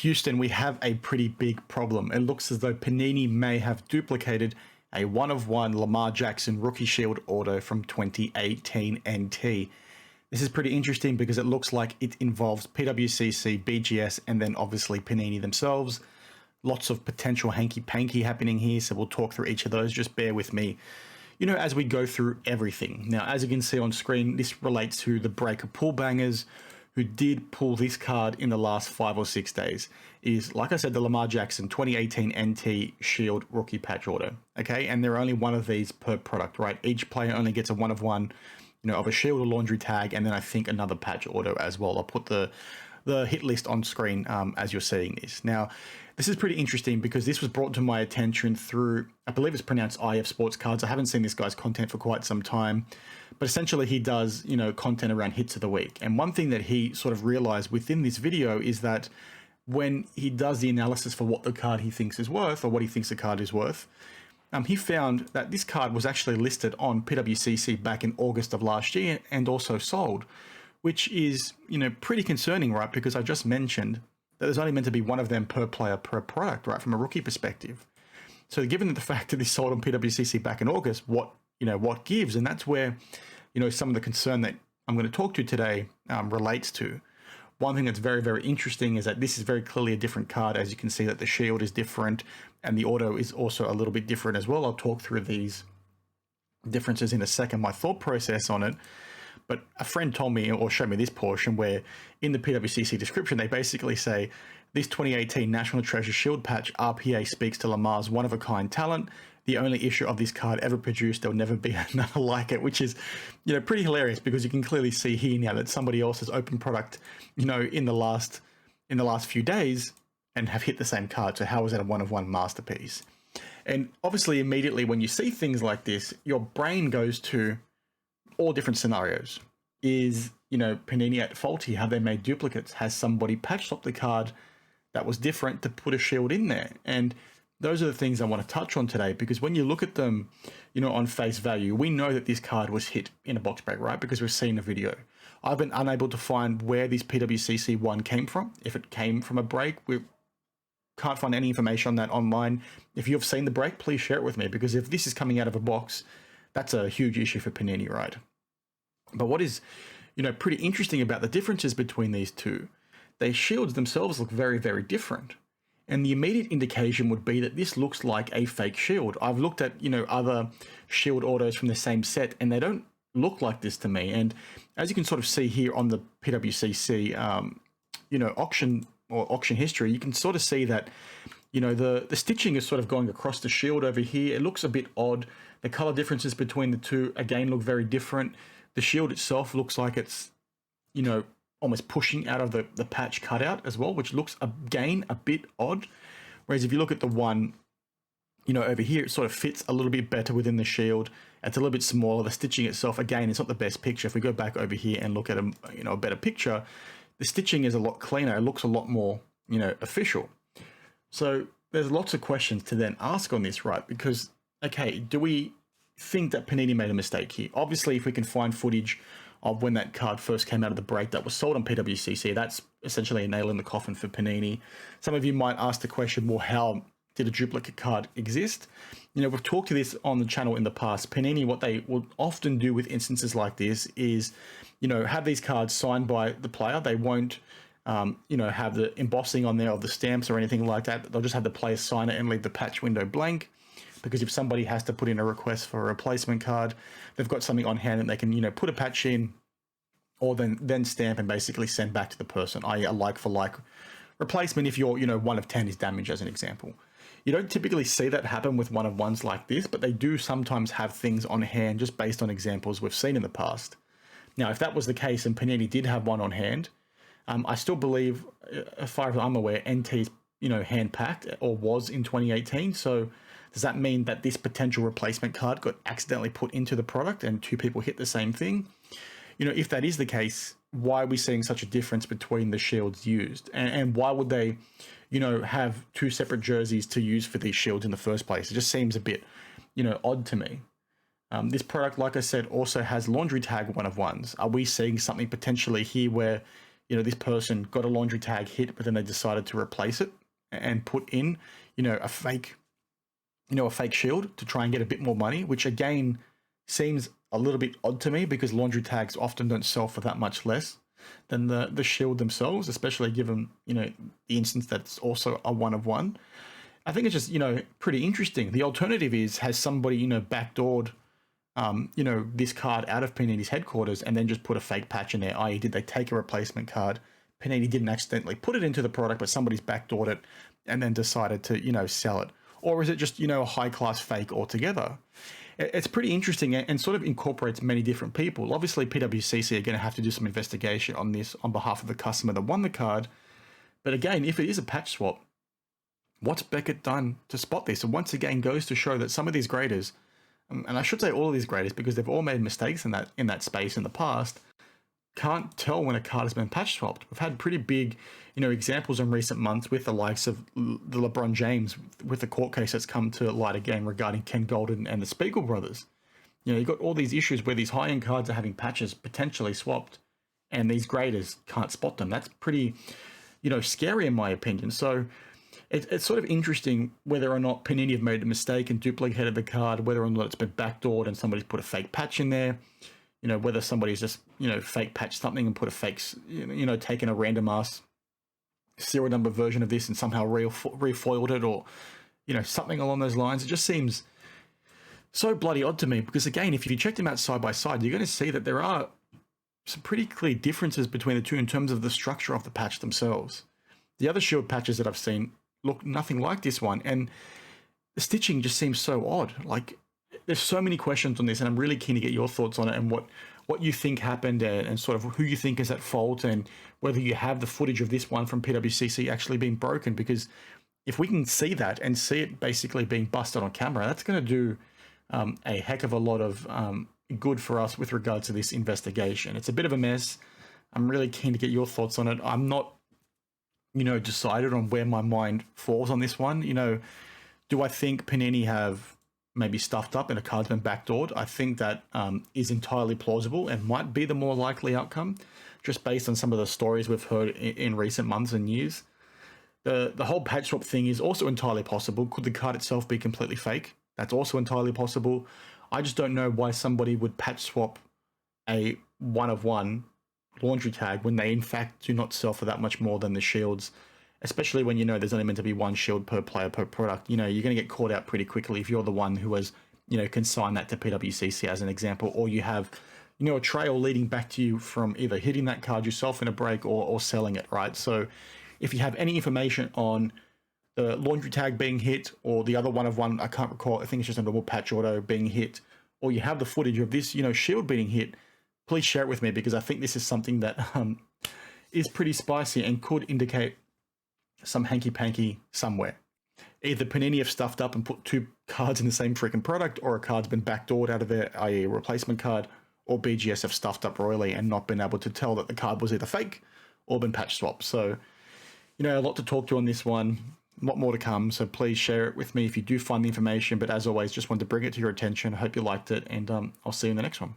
Houston, we have a pretty big problem. It looks as though Panini may have duplicated a 1-of-1 Lamar Jackson Rookie Shield auto from 2018 NT. This is pretty interesting because it looks like it involves PWCC, BGS, and then obviously Panini themselves. Lots of potential hanky-panky happening here, so we'll talk through each of those. Just bear with me, you know, as we go through everything. Now, as you can see on screen, this relates to the breaker pull bangers who did pull this card in the last 5 or 6 days. Is, like I said, the Lamar Jackson 2018 NT Shield Rookie Patch Auto. Okay, and there are only one of these per product, right? Each player only gets a 1-of-1, you know, of a Shield or Laundry tag, and then I think another patch auto as well. I'll put the hit list on screen as you're seeing this. Now, this is pretty interesting because this was brought to my attention through, I believe it's pronounced IF Sports Cards. I haven't seen this guy's content for quite some time, but essentially he does, you know, content around hits of the week. And one thing that he sort of realized within this video is that when he does the analysis for what the card he thinks is worth, or what he thinks the card is worth, he found that this card was actually listed on PWCC back in August of last year and also sold, which is, you know, pretty concerning, right? Because I just mentioned that there's only meant to be one of them per player per product, right? From a rookie perspective. So given the fact that this sold on PWCC back in August, what gives? And that's where, you know, some of the concern that I'm going to talk to today relates to. One thing that's very, very interesting is that this is very clearly a different card. As you can see that the shield is different and the auto is also a little bit different as well. I'll talk through these differences in a second, my thought process on it. But a friend told me or showed me this portion where in the PWCC description, they basically say this 2018 National Treasures Shield Patch RPA speaks to Lamar's one-of-a-kind talent. The only issue of this card ever produced, there'll never be another like it, which is, you know, pretty hilarious because you can clearly see here now that somebody else has opened product, you know, in the last few days and have hit the same card. So how is that a 1-of-1 masterpiece? And obviously immediately when you see things like this, your brain goes to all different scenarios. Is, you know, Panini at fault here? Have they made duplicates? Has somebody patched up the card that was different to put a shield in there? And those are the things I want to touch on today, because when you look at them, you know, on face value, we know that this card was hit in a box break, right? Because we've seen the video. I've been unable to find where this PWCC one came from. If it came from a break, we can't find any information on that online. If you've seen the break, please share it with me, because if this is coming out of a box, that's a huge issue for Panini, right? But what is, you know, pretty interesting about the differences between these two, their shields themselves look very, very different. And the immediate indication would be that this looks like a fake shield. I've looked at, you know, other shield autos from the same set, and they don't look like this to me. And as you can sort of see here on the PWCC, you know, auction history, you can sort of see that, you know, the stitching is sort of going across the shield over here. It looks a bit odd. The color differences between the two, again, look very different. The shield itself looks like it's, you know, almost pushing out of the patch cutout as well, which looks, again, a bit odd. Whereas if you look at the one, you know, over here, it sort of fits a little bit better within the shield. It's a little bit smaller. The stitching itself, again, it's not the best picture. If we go back over here and look at a, you know, a better picture, the stitching is a lot cleaner. It looks a lot more, you know, official. So there's lots of questions to then ask on this, right? Because, okay, do we think that Panini made a mistake here? Obviously, if we can find footage of when that card first came out of the break that was sold on PWCC, that's essentially a nail in the coffin for Panini. Some of you might ask the question, well, how did a duplicate card exist? You know, we've talked to this on the channel in the past. Panini, what they will often do with instances like this is, you know, have these cards signed by the player. They won't, you know, have the embossing on there of the stamps or anything like that. They'll just have the player sign it and leave the patch window blank. Because if somebody has to put in a request for a replacement card, they've got something on hand and they can, you know, put a patch in or then stamp and basically send back to the person, i.e. a like-for-like replacement if your, you know, 1 of 10 is damaged, as an example. You don't typically see that happen with 1-of-1s like this, but they do sometimes have things on hand just based on examples we've seen in the past. Now, if that was the case and Panini did have one on hand, I still believe, as far as I'm aware, NT's, you know, hand-packed or was in 2018. So does that mean that this potential replacement card got accidentally put into the product and 2 people hit the same thing? You know, if that is the case, why are we seeing such a difference between the shields used? And why would they, you know, have 2 separate jerseys to use for these shields in the first place? It just seems a bit, you know, odd to me. This product, like I said, also has laundry tag 1-of-1s. Are we seeing something potentially here where, this person got a laundry tag hit, but then they decided to replace it and put in, a fake shield to try and get a bit more money, which again seems a little bit odd to me because laundry tags often don't sell for that much less than the shield themselves, especially given, the instance that's also a 1/1. I think it's just, pretty interesting. The alternative is, has somebody, backdoored, this card out of Panini's headquarters and then just put a fake patch in there, i.e. did they take a replacement card? Panini didn't accidentally put it into the product, but somebody's backdoored it and then decided to, sell it. Or is it just, a high-class fake altogether? It's pretty interesting and sort of incorporates many different people. Obviously, PWCC are going to have to do some investigation on this on behalf of the customer that won the card. But again, if it is a patch swap, what's Beckett done to spot this? And once again, goes to show that some of these graders, and I should say all of these graders because they've all made mistakes in that space in the past, can't tell when a card has been patch swapped. We've had pretty big, examples in recent months with the likes of the LeBron James with the court case that's come to light again regarding Ken Golden and the Spiegel brothers. You've got all these issues where these high-end cards are having patches potentially swapped and these graders can't spot them. That's pretty, scary in my opinion. So it's sort of interesting whether or not Panini have made a mistake and duplicated the card, whether or not it's been backdoored and somebody's put a fake patch in there. Whether somebody's just, fake patched something and put a fake, taken a random ass serial number version of this and somehow refoiled it or, something along those lines. It just seems so bloody odd to me because, again, if you check them out side by side, you're going to see that there are some pretty clear differences between the two in terms of the structure of the patch themselves. The other shield patches that I've seen look nothing like this one, and the stitching just seems so odd. Like, there's so many questions on this, and I'm really keen to get your thoughts on it and what you think happened and sort of who you think is at fault and whether you have the footage of this one from PWCC actually being broken. Because if we can see that and see it basically being busted on camera, that's going to do a heck of a lot of good for us with regards to this investigation. It's a bit of a mess. I'm really keen to get your thoughts on it. I'm not, decided on where my mind falls on this one. Do I think Panini have maybe stuffed up and a card's been backdoored? I think that is entirely plausible and might be the more likely outcome, just based on some of the stories we've heard in recent months and years. The whole patch swap thing is also entirely possible. Could the card itself be completely fake? That's also entirely possible. I just don't know why somebody would patch swap a 1/1 laundry tag when they in fact do not sell for that much more than the shields, especially when there's only meant to be one shield per player per product. You're going to get caught out pretty quickly if you're the one who has consigned that to PWCC as an example, or you have a trail leading back to you from either hitting that card yourself in a break or selling it, right? So if you have any information on the laundry tag being hit or the other 1/1, I can't recall, I think it's just a normal patch auto being hit, or you have the footage of this shield being hit, please share it with me, because I think this is something that is pretty spicy and could indicate some hanky-panky somewhere. Either Panini have stuffed up and put two cards in the same freaking product, or a card's been backdoored out of there, i.e. a replacement card, or BGS have stuffed up royally and not been able to tell that the card was either fake or been patch swapped. So, a lot to talk to on this one, a lot more to come, so please share it with me if you do find the information. But as always, just wanted to bring it to your attention. I hope you liked it, and I'll see you in the next one.